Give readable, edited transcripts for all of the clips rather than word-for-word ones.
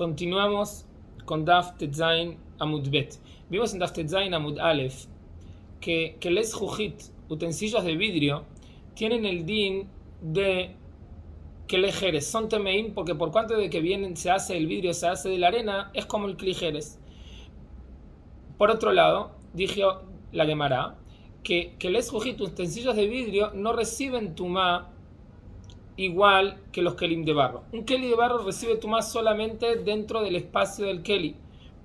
Continuamos con Daf Tetzain Amud Bet. Vimos en Daf Tetzain Amud Aleph que les jujit, utensilios de vidrio, tienen el din de Kelejeres, son temeim, porque por cuanto de que vienen, se hace el vidrio, se hace de la arena, es como el klijeres. Por otro lado, dijo la Gemara que les jujit, utensilios de vidrio, no reciben tumá igual que los kelim de barro. Un keli de barro recibe tumá solamente dentro del espacio del keli.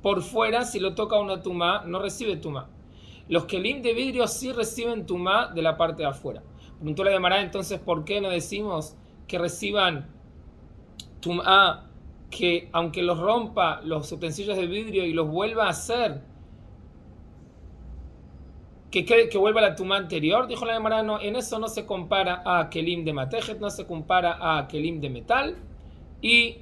Por fuera, si lo toca una tumá, no recibe tumá. Los kelim de vidrio sí reciben tumá de la parte de afuera. Preguntó la Gemara, entonces, ¿por qué no decimos que reciban tumá, que aunque los rompa los utensilios de vidrio y los vuelva a hacer, que vuelva la tumá anterior? Dijo la Gemara, no, en eso no se compara a kelim de matejet, no se compara a kelim de metal, y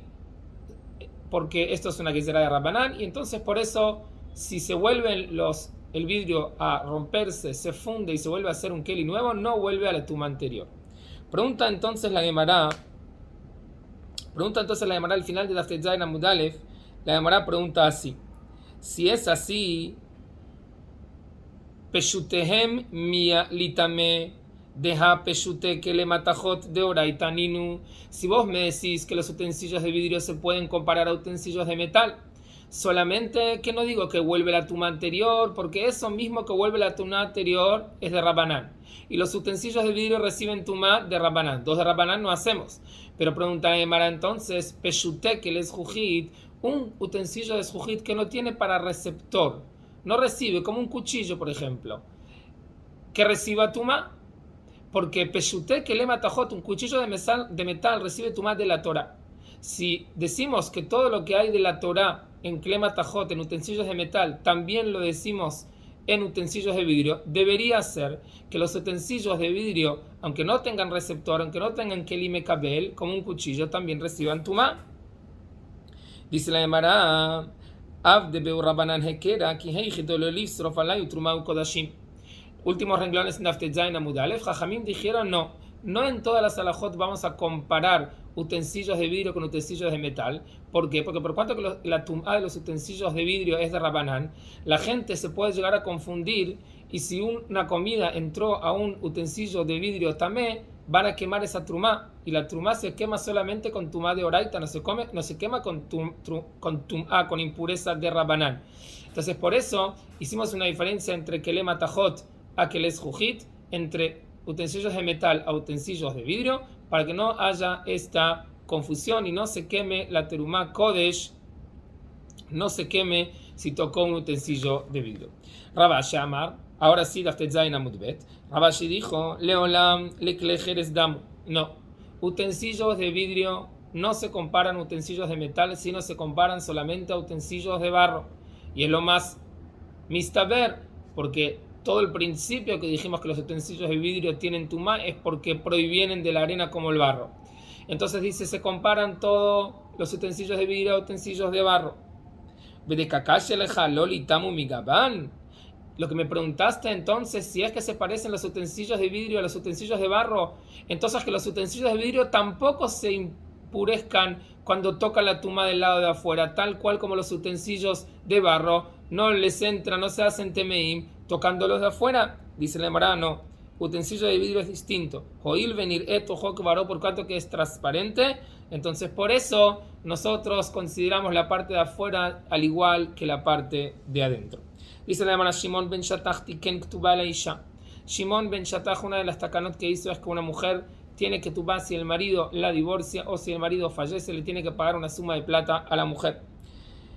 porque esto es una guisera de Rabbanán, y entonces por eso, si se vuelven el vidrio a romperse, se funde y se vuelve a hacer un keli nuevo, no vuelve a la tumá anterior. Pregunta entonces la Gemara al final de Daf Tetzain Amud Aleph, la Gemara pregunta así: si es así, Peshutehem mia litame deja peshute que le matajot de oraita ninu. Si vos me decís que los utensilios de vidrio se pueden comparar a utensilios de metal, solamente que no digo que vuelve la tumá anterior, porque eso mismo que vuelve la tumá anterior es de Rabbanán, y los utensilios de vidrio reciben tumá de Rabbanán. Dos de Rabbanán no hacemos. Pero pregunta la Gemara entonces, peshute que les jujit, un utensilio de jujit que no tiene para receptor, no recibe, como un cuchillo, por ejemplo, que reciba tumá, porque peshute que le matajot, un cuchillo de metal recibe tumá de la Torah. Si decimos que todo lo que hay de la Torah en klema tajot, en utensilios de metal, también lo decimos en utensilios de vidrio, debería ser que los utensilios de vidrio, aunque no tengan receptor, aunque no tengan kelim kabel, como un cuchillo, también reciban tumá. Dice la Gemara, últimos renglones en Daf Tetzain Amud Aleph. Jajamim dijeron no en todas las alajot vamos a comparar utensilios de vidrio con utensilios de metal. ¿Por qué? Porque por cuanto que la tumá de los utensilios de vidrio es de Rabbanán, la gente se puede llegar a confundir, y si una comida entró a un utensilio de vidrio tamé, van a quemar esa trumá, y la trumá se quema solamente con tumá de oraita, no se quema con impureza de Rabbanán. Entonces por eso hicimos una diferencia entre kelem matajot a keles jujit, entre utensilios de metal a utensilios de vidrio, para que no haya esta confusión y no se queme la terumá kodesh, no se queme si tocó un utensilio de vidrio. Rabashi Amar, ahora sí, Daf Tetzain Amud Bet. Rabashi dijo, Leolam leklejeres damu. No, utensilios de vidrio no se comparan a utensilios de metal, sino se comparan solamente a utensilios de barro. Y es lo más mistaber, porque todo el principio que dijimos que los utensilios de vidrio tienen tumá es porque provienen de la arena como el barro. Entonces dice, se comparan todos los utensilios de vidrio a utensilios de barro. Lo que me preguntaste entonces, si es que se parecen los utensilios de vidrio a los utensilios de barro, entonces que los utensilios de vidrio tampoco se impurezcan cuando toca la tumá del lado de afuera, tal cual como los utensilios de barro no les entra, no se hacen temeim tocándolos de afuera. Dice la Gemara, no, utensilio de vidrio es distinto. Joil venir eto jok varó, por cuanto que es transparente, entonces por eso nosotros consideramos la parte de afuera al igual que la parte de adentro. Dice la Gemara, Shimon ben Shatach tiken ktubá la isha. Shimon ben Shatach, una de las takanot que hizo es que una mujer tiene que tubá, si el marido la divorcia o si el marido fallece, le tiene que pagar una suma de plata a la mujer.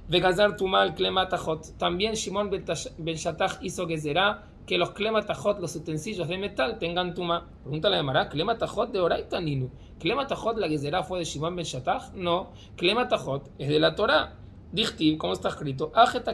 Vegazar tumal klematajot. También Shimon ben Shatach hizo gezerá que los klematajot, los utensilios de metal, tengan tumá. Pregunta la Gemara, klematajot de oraita ninu. Klematajot, la gezerá fue de Shimon ben Shatach. No, klematajot es de la Torah. Dichtiv, como está escrito, Ajet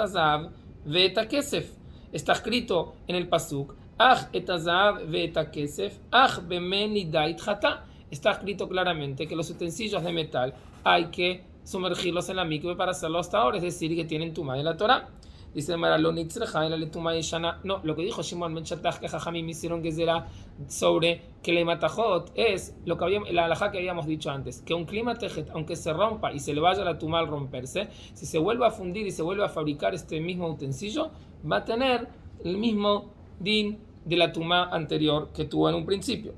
azav ve'eta kesef. Está escrito en el pasuk, Ajet azav ve'eta kesef, Aj bemeni dait jata. Está escrito claramente que los utensilios de metal hay que sumergirlos en la mikve para hacerlo hasta ahora, es decir, que tienen tumá de la Torah. Dice Mara, lo nitzreja en la letuma y shana. No, lo que dijo Shimon ben Shattach que Jajamim hicieron que será sobre que le matajot es lo que habíamos, la halajá que habíamos dicho antes, que un clima tejet, aunque se rompa y se le vaya la tuma al romperse, si se vuelve a fundir y se vuelve a fabricar este mismo utensilio, va a tener el mismo din de la tuma anterior que tuvo en un principio.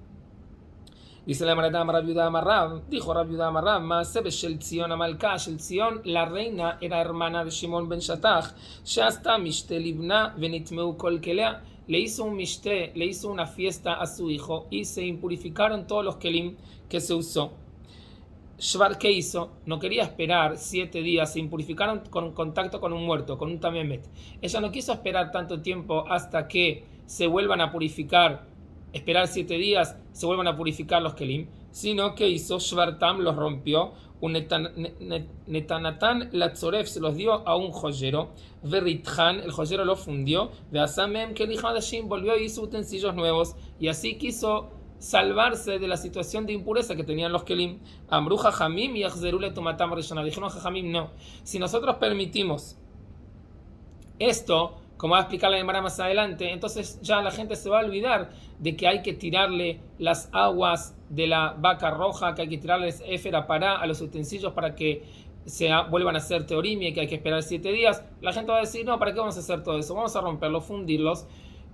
Dice la Maradam Rabiudá Amarrab, dijo Rabiudá Amarrab, Maasebe Shel Tzion Amalka, Shel Tzion, la reina era hermana de Shimon ben Shattach, Shasta Mishte Libna Venitmeu Kol Kelea, le hizo un mishte, le hizo una fiesta a su hijo y se impurificaron todos los kelim que se usó. Shvar, ¿qué hizo? No quería esperar 7 días, se impurificaron con contacto con un muerto, con un tamemet. Ella no quiso esperar tanto tiempo hasta que se vuelvan a purificar, esperar 7 días, se vuelvan a purificar los kelim, sino que hizo Shvartam, los rompió, un Netanatán Latzoref se los dio a un joyero, Verithan, el joyero lo fundió, Veasamem, que el hijo de Hashim volvió y hizo utensilios nuevos, y así quiso salvarse de la situación de impureza que tenían los kelim. Amru Jajamim y Achzerule Tomatam Rishona. Dijeron Jajamim, no. Si nosotros permitimos esto, como va a explicar la Gemara más adelante, entonces ya la gente se va a olvidar de que hay que tirarle las aguas de la vaca roja, que hay que tirarles éfera para a los utensilios para que vuelvan a ser teorimia y que hay que esperar 7 días. La gente va a decir, no, ¿para qué vamos a hacer todo eso? Vamos a romperlos, fundirlos,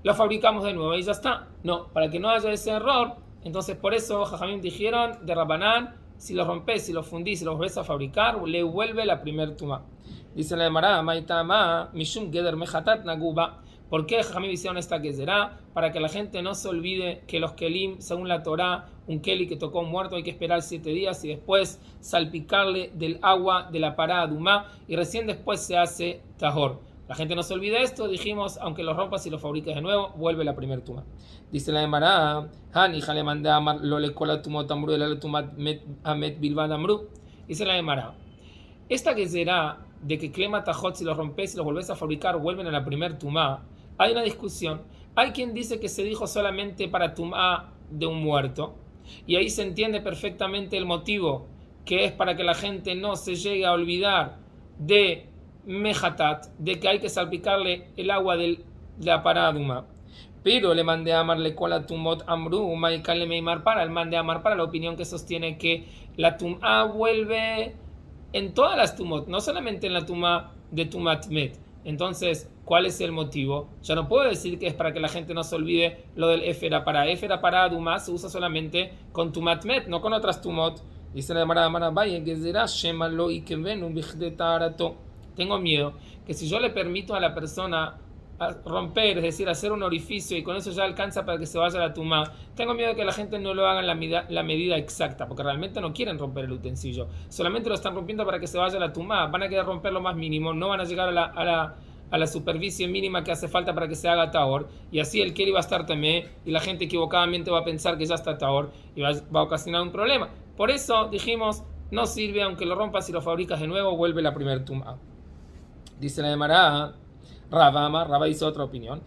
los fabricamos de nuevo y ya está. No, para que no haya ese error, entonces por eso Jajamim dijeron de Rabanán, si los rompes, si los fundís, si los volvés a fabricar, le vuelve la primer tuma. Dice la Gemara, Maitama, Mishum Geder Mehatat Naguba. ¿Por qué Jajamim hicieron esta gezerá? Para que la gente no se olvide que los kelim, según la Torá, un keli que tocó un muerto hay que esperar 7 días y después salpicarle del agua de la pará adumá y recién después se hace tahor. La gente no se olvida esto, dijimos, aunque los rompas y los fabriques de nuevo, vuelve la primer tuma. Dice la Gemara, Hani jale mandé amar lo le cola tumot amru el tumat amet bilbad amru. Dice la Gemara, esta gezerá de que Klema Tajot, si los rompes y los volvés a fabricar, vuelven a la primer tumá, hay una discusión. Hay quien dice que se dijo solamente para tumá de un muerto, y ahí se entiende perfectamente el motivo, que es para que la gente no se llegue a olvidar de Mehatat, de que hay que salpicarle el agua de la paraduma. Pero le mandé a amarle con la tumot amru, maikale meimar para, el mandé a amar para la opinión que sostiene que la tumá vuelve en todas las tumot, no solamente en la tumá de tumat met. Entonces, ¿cuál es el motivo? Ya no puedo decir que es para que la gente no se olvide lo del éfera para adumá se usa solamente con tumat met, no con otras tumot. Dice la Gemara Marabaye que será shemalo y que ven un bijdetarato. Tengo miedo que si yo le permito a la persona romper, es decir, hacer un orificio y con eso ya alcanza para que se vaya la tumá, tengo miedo que la gente no lo haga en la medida exacta, porque realmente no quieren romper el utensilio, solamente lo están rompiendo para que se vaya la tumá, van a querer romper lo más mínimo, no van a llegar a la superficie mínima que hace falta para que se haga tahor, y así el keli va a estar tamé, y la gente equivocadamente va a pensar que ya está tahor, y va a ocasionar un problema. Por eso dijimos, no sirve, aunque lo rompas y lo fabricas de nuevo, vuelve la primer tumá. Dice la Gemara, Raba hizo otra opinión.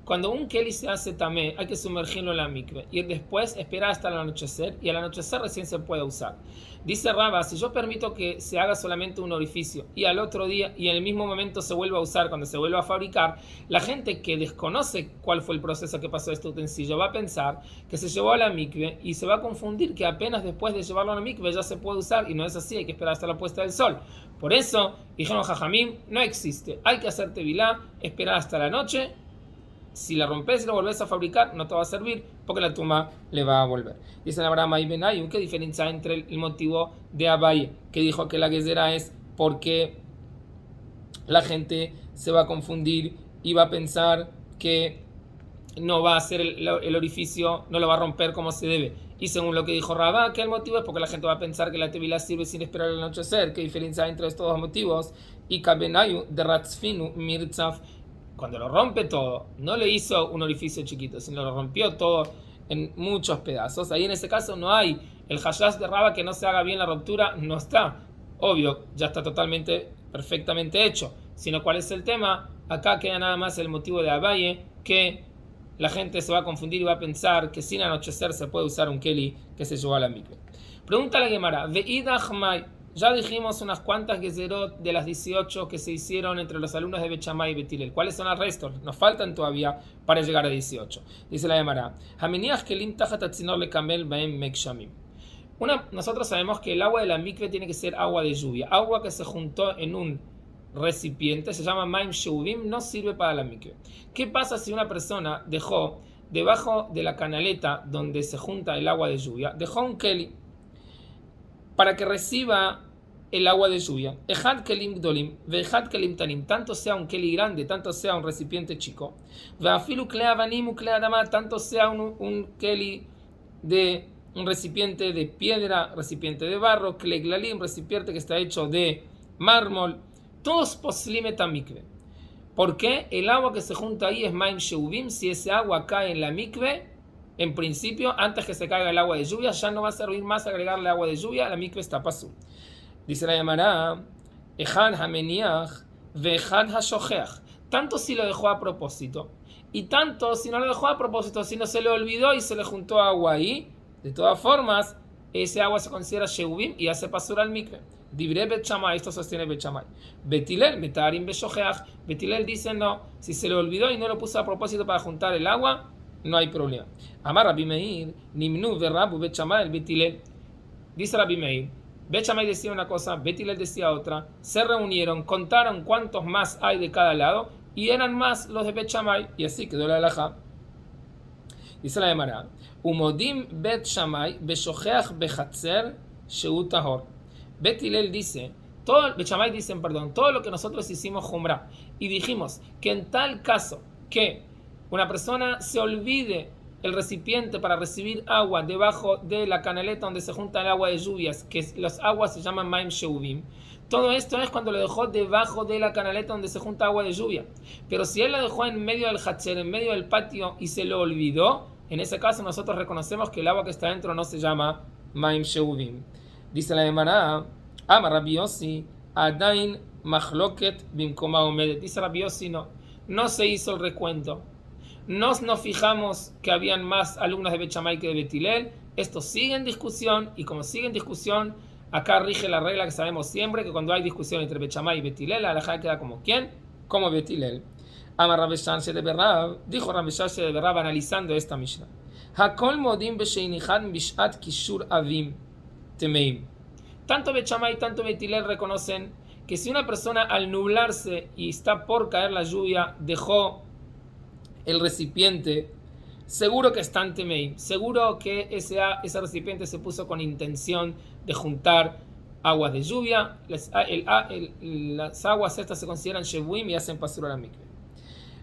Cuando un keli se hace tamé, hay que sumergirlo en la mikve y después esperar hasta el anochecer, y al anochecer recién se puede usar. Dice Raba, si yo permito que se haga solamente un orificio y al otro día y en el mismo momento se vuelva a usar, cuando se vuelva a fabricar, la gente que desconoce cuál fue el proceso que pasó este utensilio va a pensar que se llevó a la mikve y se va a confundir que apenas después de llevarlo a la mikve ya se puede usar, y no es así, hay que esperar hasta la puesta del sol. Por eso dijeron Jajamim, no existe, hay que hacer tevilá, esperar hasta la noche. Si la rompes y la volvés a fabricar, no te va a servir porque la tumba le va a volver. Dice Abraham y Benayim, ¿qué diferencia hay entre el motivo de Abaye, que dijo que la gezerá es porque la gente se va a confundir y va a pensar que no va a hacer el orificio, no lo va a romper como se debe? Y según lo que dijo Rabá, que el motivo es porque la gente va a pensar que la tevilá sirve sin esperar el anochecer. ¿Qué diferencia hay entre estos dos motivos? Y Kabenayu de Ratzfinu Mirtzaf, cuando lo rompe todo, no le hizo un orificio chiquito, sino lo rompió todo en muchos pedazos. Ahí en ese caso no hay el hashash de Raba, que no se haga bien la ruptura, no está. Obvio, ya está totalmente, perfectamente hecho. Sino cuál es el tema, acá queda nada más el motivo de Abaye, que la gente se va a confundir y va a pensar que sin anochecer se puede usar un keli que se llevó a la mikve. Pregunta la Gemara, Ya dijimos unas cuantas gezerot de las 18 que se hicieron entre los alumnos de Bet Shammai y Bet Hillel. ¿Cuáles son los restos? Nos faltan todavía para llegar a 18. Dice la Gemara: Hameniach kelim tachat atzinor lekamel baem mekshamim. Nosotros sabemos que el agua de la mikve tiene que ser agua de lluvia. Agua que se juntó en un recipiente, se llama maim sheuvim, no sirve para la mikve. ¿Qué pasa si una persona dejó debajo de la canaleta donde se junta el agua de lluvia, dejó un keli para que reciba el agua de lluvia? Ejad kelim gdolim, vejad kelim tanim, tanto sea un keli grande, tanto sea un recipiente chico. Veafilu klea vanim uklea dama, tanto sea un keli de un recipiente de piedra, recipiente de barro, kle glalim, recipiente que está hecho de mármol, todos poslimet mikve. ¿Por qué? El agua que se junta ahí es maim sheuvim. Si ese agua cae en la mikve, en principio, antes que se caiga el agua de lluvia, ya no va a servir más agregarle agua de lluvia, a la mikve está pasú. Dice la Gemara: Ejad hameniach veejad hashocheach. Tanto si lo dejó a propósito, y tanto si no lo dejó a propósito, si no se le olvidó y se le juntó agua ahí, de todas formas, ese agua se considera sheuvim y hace pasur al mikve. Dibre Bet Shammai, esto sostiene Bet Shammai. Bet Hillel, betarim beshocheach. Bet Hillel dice no, si se le olvidó y no lo puso a propósito para juntar el agua, no hay problema. Amar Rabbi Meir, nimnu verrabu Bet Shammai el Bet Hillel. Dice Rabbi Meir, Bet Shammai decía una cosa, Bet Hillel decía otra, se reunieron, contaron cuántos más hay de cada lado y eran más los de Bet Shammai, y así quedó la halajá. Dice la Gemara: Umodim Bet Shammai beshocheach bechatzer sheu tahor. Bet Hillel dice, Bet Shammai dicen, todo lo que nosotros hicimos jumra y dijimos que en tal caso que una persona se olvide el recipiente para recibir agua debajo de la canaleta donde se junta el agua de lluvias, que las aguas se llaman maim sheuvim, todo esto es cuando lo dejó debajo de la canaleta donde se junta agua de lluvia. Pero si él lo dejó en medio del hatcher, en medio del patio, y se lo olvidó, en ese caso nosotros reconocemos que el agua que está dentro no se llama maim sheuvim. Dice la Gemara: Amar Rabbi Yossi, Adain machloket bimkoma omedet. Dice Rabbi Yossi, no se hizo el recuento. Nos fijamos que habían más alumnos de Bet Shammai que de Bet Hillel. Esto sigue en discusión, y como sigue en discusión, acá rige la regla que sabemos siempre, que cuando hay discusión entre Bet Shammai y Bet Hillel, la halajá queda como ¿quién? Como Bet Hillel. Amar Rabbi Shashe de Berrab, dijo Rabbi Shashe de Berrab analizando esta Mishnah: Hakol modim b'sheinichad bishat kishur avim temeim. Tanto Bet Shammai, tanto Bet Hillel reconocen que si una persona al nublarse y está por caer la lluvia dejó el recipiente, seguro que está en temeim, seguro que ese recipiente se puso con intención de juntar aguas de lluvia. Las aguas estas se consideran shevuim y hacen pasur a la mikve.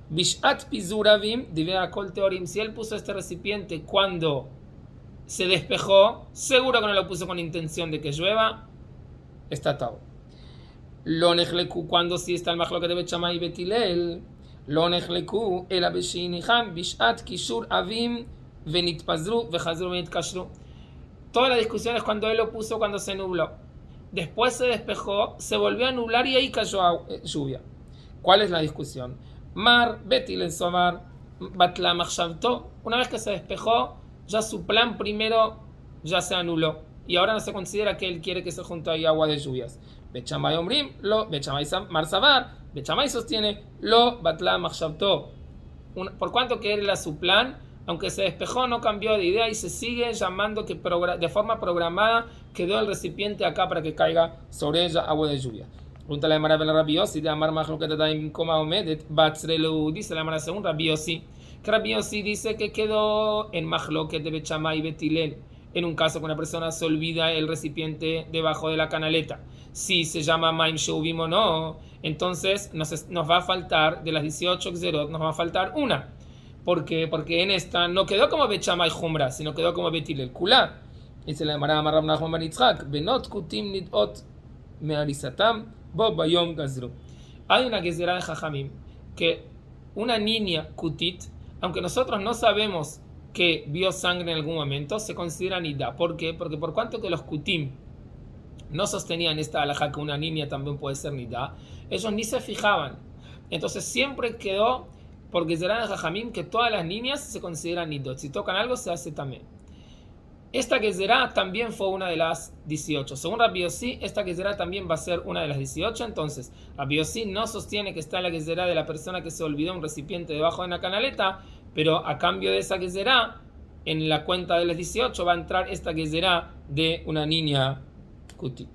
Bishat pizuravim divea kol teorim. Si él puso este recipiente cuando se despejó, seguro que no lo puso con intención de que llueva, está tao. Lo nejleku, cuando sí está el machloket de Bet Shammai y Bet Hillel, lo nejleku el abeshinicham bishat kishur avim venitpazru vechazru venitkashru. Toda la discusión es cuando él lo puso cuando se nubló. Después se despejó, se volvió a nublar y ahí cayó lluvia. ¿Cuál es la discusión? Mar, Bet Hillel somar, batla machshavto. Una vez que se despejó, ya su plan primero ya se anuló y ahora no se considera que él quiere que se junte ahí agua de lluvias. Bet Shammai omrim, lo, Bet Shammai marzavar, Bet Shammai sostiene, lo, batla machshavto. Por cuanto que era su plan, aunque se despejó, no cambió de idea y se sigue llamando que de forma programada quedó el recipiente acá para que caiga sobre ella agua de lluvia. Pregunta la Gemara Rabbi Yossi de Amar machloket adaim koma omedet batzrelu. Dice la Gemara según Rabbi Yossi, que Rabbi Yossi dice que quedó en machloket de Bet Shammai y Bet Hillel en un caso que una persona se olvida el recipiente debajo de la canaleta, si se llama maim sheuvim o no. Entonces nos va a faltar de las 18 gzerot, nos va a faltar una. ¿Por qué? Porque en esta no quedó como Bet Shammai Jumra, sino quedó como Bet Hillel Kula. Dice la Gemara Amar Rav Nachman bar Yitzchak, benot kutim nidot me'arisatam bo bayom gazru. Hay una gezerá de Jajamim que una niña kutit, aunque nosotros no sabemos que vio sangre en algún momento, se considera nidá. ¿Por qué? Porque por cuanto que los kutim no sostenían esta halajá que una niña también puede ser nidá, ellos ni se fijaban. Entonces siempre quedó porque será de Jajamim que todas las niñas se consideran nidot. Si tocan algo se hace también. esta Gezerá también fue una de las 18. Según Rabbi Yossi, esta Gezerá también va a ser una de las 18. Entonces, Rabbi Yossi no sostiene que está en la Gezerá de la persona que se olvidó un recipiente debajo de una canaleta, pero a cambio de esa Gezerá, en la cuenta de las 18 va a entrar esta Gezerá de una niña kutit.